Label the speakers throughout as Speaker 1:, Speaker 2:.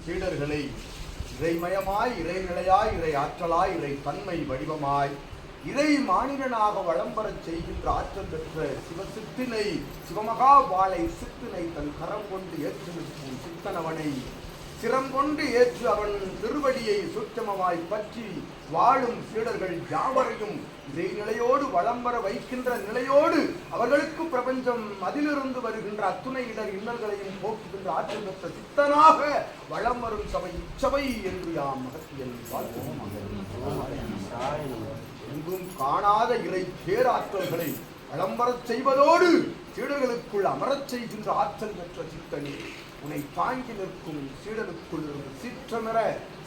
Speaker 1: சீடர்களை இறைமயமாய், இறைநிலையாய், இறை ஆற்றலாய், இறை தன்மை வடிவமாய், இறை மானிடனாக வளம்பெறச் செய்கின்ற ஆற்றல் பெற்ற சிவசித்தினை, சிவமகா வாழை சித்தினை தன் கரம் கொண்டு ஏற்று நிற்கும் சித்தனவனை சிரம் கொண்டு ஏற்று அவன் திருவடியை சூட்சமமாய் பற்றி வாழும் சீடர்கள் யாவரையும் இறைநிலையோடு வளம்பெற வைக்கின்ற நிலையோடு அவர்களுக்கு பிரபஞ்சம் அதிலிருந்து வருகின்ற அத்துணை இடர் இன்னல்களையும் போக்குகின்ற ஆற்றல் பெற்ற சித்தனாக வளம் வரும் சபை இச்சபை என்று யாம் மகத்தியல் வாழ்வோம். எங்கும் காணாத இறை பேராற்றல்களை வளம்பெறச் செய்வதோடு சீடர்களுக்குள் அமரச் செய்கின்ற ஆற்றல் பெற்ற சித்தனே, உன்னை தாங்கி நிற்கும் சீடனுக்குள் இருந்து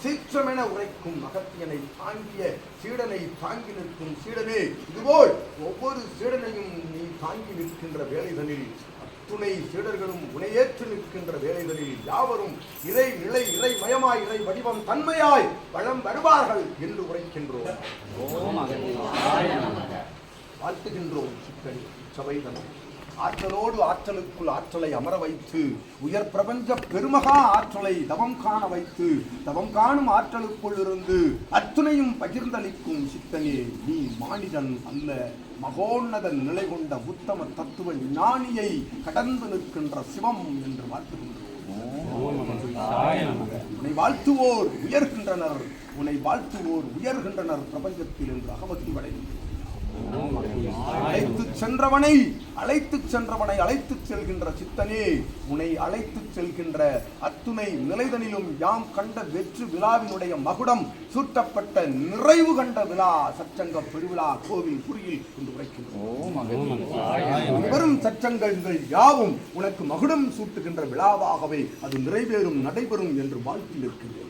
Speaker 1: சீற்றமென உரைக்கும் அகத்தியனை தாங்கிய சீடனை தாங்கி நிற்கும் சீடனே, இதுபோல் ஒவ்வொரு சீடனையும் நீ தாங்கி நிற்கின்ற வேளைகளில் துணை சீடர்களும் உனையேற்று நிற்கின்ற வேளைகளில் யாவரும் இறை நிலை, இறை மயமாய், இறை வடிவம் தன்மையாய் வளம் வருவார்கள் என்று உரைக்கின்றோம். வாழ்த்துகின்றோம். சித்தனி சபைதனை ஆற்றலோடு ஆற்றலுக்குள் ஆற்றலை அமர வைத்து உயர் பிரபஞ்ச பெருமகா ஆற்றலை தவம் காண வைத்து தவம் காணும் ஆற்றலுக்குள் இருந்து அத்துணையும் பகிர்ந்தளிக்கும் சித்தனே, நீ மானிடன் அல்ல, மகோன்னத நிலை கொண்ட உத்தம தத்துவ ஞானியை கடந்து நிற்கின்ற சிவம் என்று வாழ்த்துகின்றோம். உன்னை வாழ்த்துவோர் உயர்கின்றனர், உன்னை வாழ்த்துவோர் உயர்கின்றனர் பிரபஞ்சத்தில் என்று அகமதி வடைகின்றனர். அழைத்து சென்றவனை அழைத்து செல்கின்ற சித்தனே, உன்னை அழைத்து செல்கின்ற அத்துணை நிலைதனிலும் யாம் கண்ட வெற்று விழாவினுடைய மகுடம் சூட்டப்பட்ட நிறைவு கண்ட விழா சச்சங்க பெருவிழா கோவில் குறியில் என்று உரைக்கின்றோம். வரும் சச்சங்கங்கள் யாவும் உனக்கு மகுடம் சூட்டுகின்ற விழாவாகவே அது நிறைவேறும் நடைபெறும் என்று வாழ்த்தி நிற்கின்றோம்.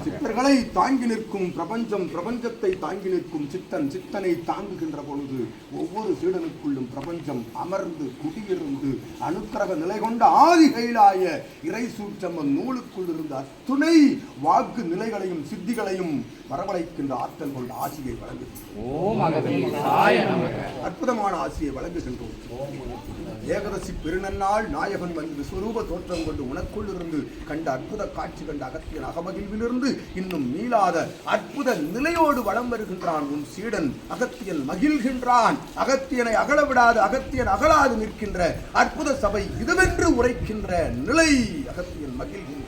Speaker 1: சித்தர்களை தாங்கி நிற்கும் பிரபஞ்சம், பிரபஞ்சத்தை தாங்கி நிற்கும் சித்தன், சித்தனை தாங்குகின்ற பொழுது ஒவ்வொரு சீடனுக்குள்ளும் பிரபஞ்சம் அமர்ந்து குடியிருந்து அனுக்கிரக நிலை கொண்ட ஆதி கைலாய இறை சூட்சம நூலுக்குள் இருந்த அத்துணை வாக்கு நிலைகளையும் சித்திகளையும் வரவழைக்கின்ற ஆற்றல் கொண்ட ஆசியை வழங்குகின்றோம். அற்புதமான ஆசியை வழங்குகின்றோம். ஏகதசி பெருநன்னாள் நாயகன் வந்து விஸ்வரூப தோற்றம் கொண்டு உனக்குள் இருந்து கண்ட அற்புத காட்சி கண்ட அகத்தியன் அகமகிழ்விலிருந்து இன்னும் மீளாத அற்புத நிலையோடு வளம் வருகின்றான் உன் சீடன் அகத்தியன் மகிழ்கின்றான். அகத்தியனை அகல விடாது, அகத்தியன் அகலாது நிற்கின்ற அற்புத சபை இதுவென்று உரைக்கின்ற நிலை அகத்தியன் மகிழ்கின்ற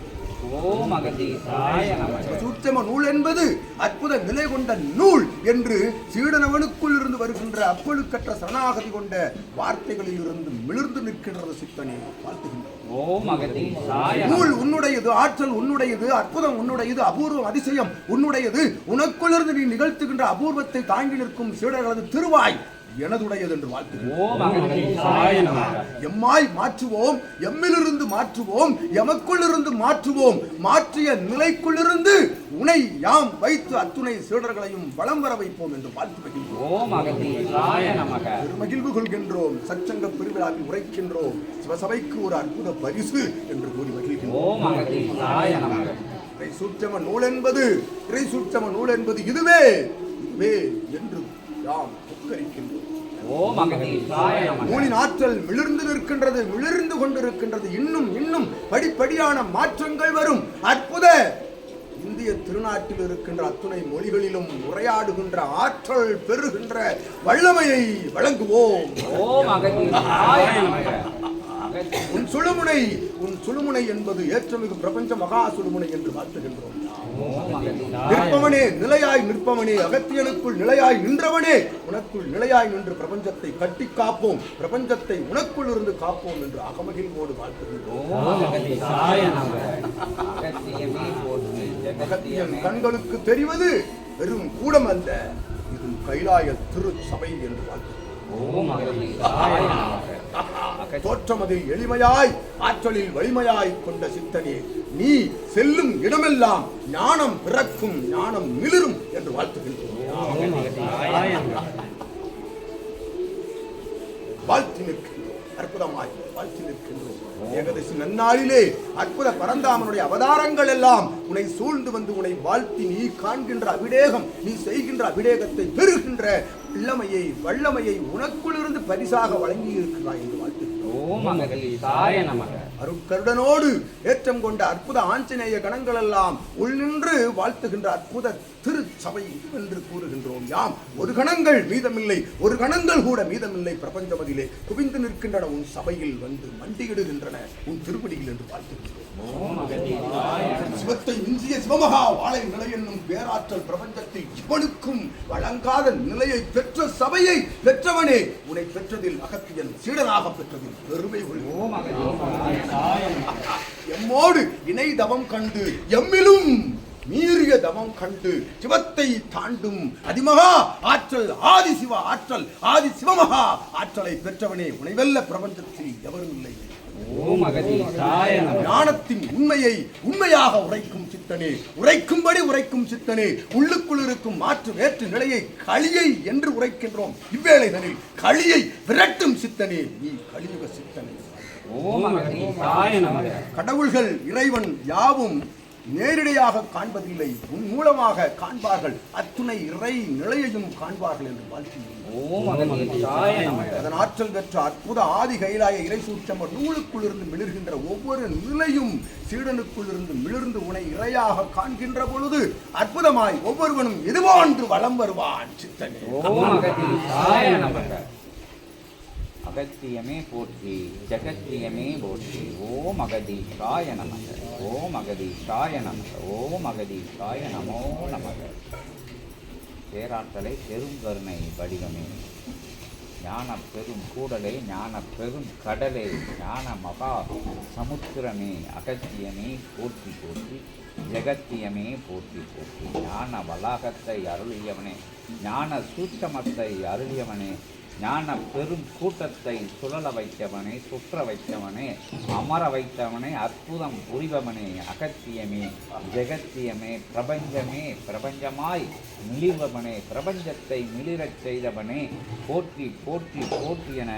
Speaker 1: சூட்சம நூல் என்பது அற்புத நிலை கொண்ட நூல் என்று சீடனவனுக்குள் இருந்து வருகின்ற அப்பழுக்கற்ற சரணாகதி கொண்ட வார்த்தைகளில் இருந்து மிளிர்ந்து நிற்கின்றது சித்தனே வாழ்த்துகின்றோம். நூல் உன்னுடையது, ஆற்றல் உன்னுடையது, அற்புதம் உன்னுடையது, அபூர்வம் அதிசயம் உன்னுடையது. உனக்குள்ளிருந்து நீ நிகழ்த்துகின்ற அபூர்வத்தை தாங்கி நிற்கும் சீடர்களது திருவாய் எனதுடையது என்று வாழ்த்துகிறோம். எம்மாய் மாற்றுவோம், எம்மிலிருந்து மாற்றுவோம், எமக்குள் இருந்து மாற்றுவோம். மாற்றிய நிலைக்குள்ளிருந்து உனை யாம் வைத்து அத்துணை சீடர்களையும் வளம் வர வைப்போம் என்று வாழ்த்து மகிழ்வோம். மகிழ்வு கொள்கின்றோம். சச்சங்க பெருவிழாவில் உரைக்கின்றோம். சிவசபைக்கு ஒரு அற்புத பரிசு என்று கூறி மகிழ்கின்றோம். இறை சூட்சம நூல் என்பது இதுவே என்று யாம் உட்கரிக்கின்றோம். நூலின் ஆற்றல் மிளிர்ந்து நிற்கின்றது, மிளிர்ந்து கொண்டிருக்கின்றது. இன்னும் படிப்படியான மாற்றங்கள் வரும். அற்புத இந்திய திருநாட்டில் இருக்கின்ற அத்துணை மொழிகளிலும் உரையாடுகின்ற ஆற்றல் பெறுகின்ற வல்லமையை வழங்குவோம். உன் சுழுமுனை என்பது ஏற்றமிகு பிரபஞ்ச மகா சுழுமுனை என்று வாழ்த்துகின்றோம். நிற்பவனே, நிலையாய் நிற்பவனே, அகத்தியனுக்குள் நிலையாய் நின்றவனே, உனக்குள் நிலையாய் நின்று பிரபஞ்சத்தை கட்டி காப்போம், பிரபஞ்சத்தை உனக்குள் இருந்து காப்போம் என்று அகமகிழ்வோடு வாழ்த்துகின்றோம். அகத்தியன் கண்களுக்கு தெரிவது வெறும் கூடம் அல்ல, இது கைலாய திரு சபை என்று வாழ்த்துகிறோம். தோற்றமதில் எளிமையாய், ஆற்றலில் வலிமையாய் கொண்ட சித்தனே, நீ செல்லும் இடமெல்லாம் ஞானம் பிறக்கும், ஞானம் மிளிரும் என்று வாழ்த்துகின்றோம். வாழ்த்து நிற்கின்றோம், அற்புதமாய் வாழ்த்து நிற்கின்றோம். ஏகதசி நன்னாளிலே அற்புத பரந்தாமனுடைய அவதாரங்கள் எல்லாம் உன்னை சூழ்ந்து வந்து உன்னை வாழ்த்தி நீ காண்கின்ற அபிடேகம், நீ செய்கின்ற அபிடேகத்தை பெறுகின்ற வல்லமையை உனக்குள் இருந்து பரிசாக வழங்கி இருக்கிறாய் என்று வாழ்த்துகிறோம். அருட்கருடனோடு ஏற்றம் கொண்ட அற்புத ஆஞ்சநேய கணங்கள் எல்லாம் உள்நின்று வாழ்த்துகின்ற அற்புத திருச்சபை என்று கூறுகின்றோம். யாம் ஒரு கணங்கள் மீதமில்லை, ஒரு கணங்கள் கூட மீதமில்லை. பிரபஞ்சமதிலே குவிந்து நிற்கின்றன உன் சபையில் வந்து மண்டியிடுகின்றன உன் திருப்படியில் என்று வாழ்த்துகின்றோம். சிவத்தை மிஞ்சிய சிவமகா வாழை நிலை என்னும் பேராற்றல் பிரபஞ்சத்தில் இவனுக்கும் வழங்காத நிலையை பெற்ற சபையை பெற்றவனே, உன்னை பெற்றதில் அகத்தியன் சீடனாக பெற்றதில் பெருமை கொள்வோம். எம்மோடு இணை தவம் கண்டு எம்மிலும் மீறிய தவம் கண்டு சிவத்தை தாண்டும் அதிமகா ஆற்றல் ஆதி சிவ ஆற்றல் ஆதி சிவமகா ஆற்றலை பெற்றவனே, உன்னை வெல்ல பிரபஞ்சத்தில் எவரும் இல்லை. ஞானத்தின் உண்மையை உண்மையாக உரைக்கும் சித்தனே, உரைக்கும்படி உரைக்கும் சித்தனே, உள்ளுக்குள் இருக்கும் மாற்று வேற்று நிலையை களியை என்று உரைக்கின்றோம். இவ்வேளைகளில் களியை விரட்டும் சித்தனே, நீ கலியுக சித்தனே. கடவுள்கள் இறைவன் யாவும் நேரடியாக காண்பதில்லை, உன் மூலமாக காண்பார்கள். அத்துணை இறை நிலையையும் காண்பார்கள் என்று வாழ்த்துகிறேன். அதன் ஆற்றல் பெற்ற அற்புத ஆதி கைலாய இறை சூட்சமர் நூலுக்குள் இருந்து மிளிர்கின்ற ஒவ்வொரு நிலையும் சீடனுக்குள் இருந்து மிளிர்ந்து உனை இறையாக காண்கின்ற பொழுது அற்புதமாய் ஒவ்வொருவனும் எதுவான்று வலம் வருவான் சித்தனே.
Speaker 2: அகத்தியமே போற்றி, ஜகத்தியமே போற்றி. ஓம் அகதீஷாய நமக, ஓம் அகதீஷாய நமக, ஓம் அகதீஷாய நமோ நமக. பேராற்றலை பெருங்கருணை வடிவமே, ஞான பெரும் கூடலே, ஞான பெரும் கடலே, ஞான மகா சமுத்திரமே, அகத்தியமே போற்றி போற்றி, ஜகத்தியமே போற்றி போற்றி. ஞான வளாகத்தை அருளியவனே, ஞான சூட்சமத்தை அருளியவனே, ஞான பெரும் கூட்டத்தை சுழல வைத்தவனே, சுற்ற வைத்தவனே, அமர வைத்தவனே, அற்புதம் புரிபவனே, அகத்தியமே, ஜெகத்தியமே, பிரபஞ்சமே, பிரபஞ்சமாய் மிளிர்பவனே, பிரபஞ்சத்தை மிளிரச் செய்தவனே, போற்றி போற்றி போற்றி என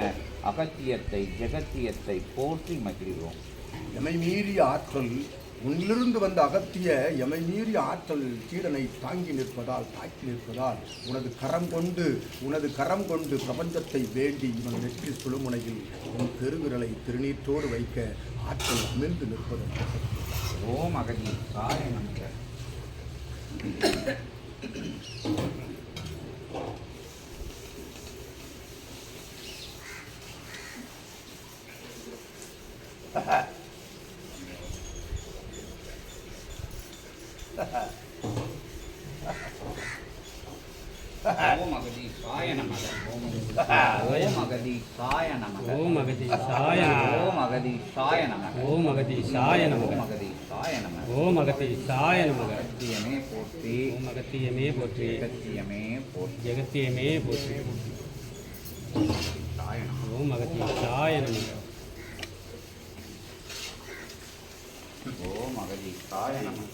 Speaker 2: அகத்தியத்தை ஜெகத்தியத்தை போற்றி மகிழ்வோம்.
Speaker 1: எமை மீறிய ஆற்றல் உன்னிலிருந்து வந்த அகத்திய எமை மீறிய ஆற்றல் சீடனை தாங்கி நிற்பதால் தாக்கி நிற்பதால் உனது கரம் கொண்டு பிரபஞ்சத்தை வேண்டி இவன் வெற்றி சுழுமுனையில் உன் பெருவிரலை திருநீற்றோடு வைக்க ஆற்றல் அமிழ்ந்து நிற்பதற்கு.
Speaker 2: ஓம் அகதி சாய நமக. ஓம் அகதி சாய நமக. ஓம் அகதி சாய நமக.
Speaker 3: ஓம் அகதி சாய
Speaker 2: ஓம் அகதி சாய நமக.
Speaker 3: ஓம் அகதி சாய நமக.
Speaker 2: ஓம் அகதி சாய நமக.
Speaker 3: ஓம் அகதி சாய நமக.
Speaker 2: அகத்தியமே போற்றி,
Speaker 3: ஓம் அகத்தியமே போற்றி,
Speaker 2: ஜகத்தியமே போற்றி,
Speaker 3: ஜெகத்தியமே போற்றி.
Speaker 2: சாய நமக.
Speaker 3: ஓம் அகதி சாய நமக.
Speaker 2: ஓம் அகதி சாய நமக.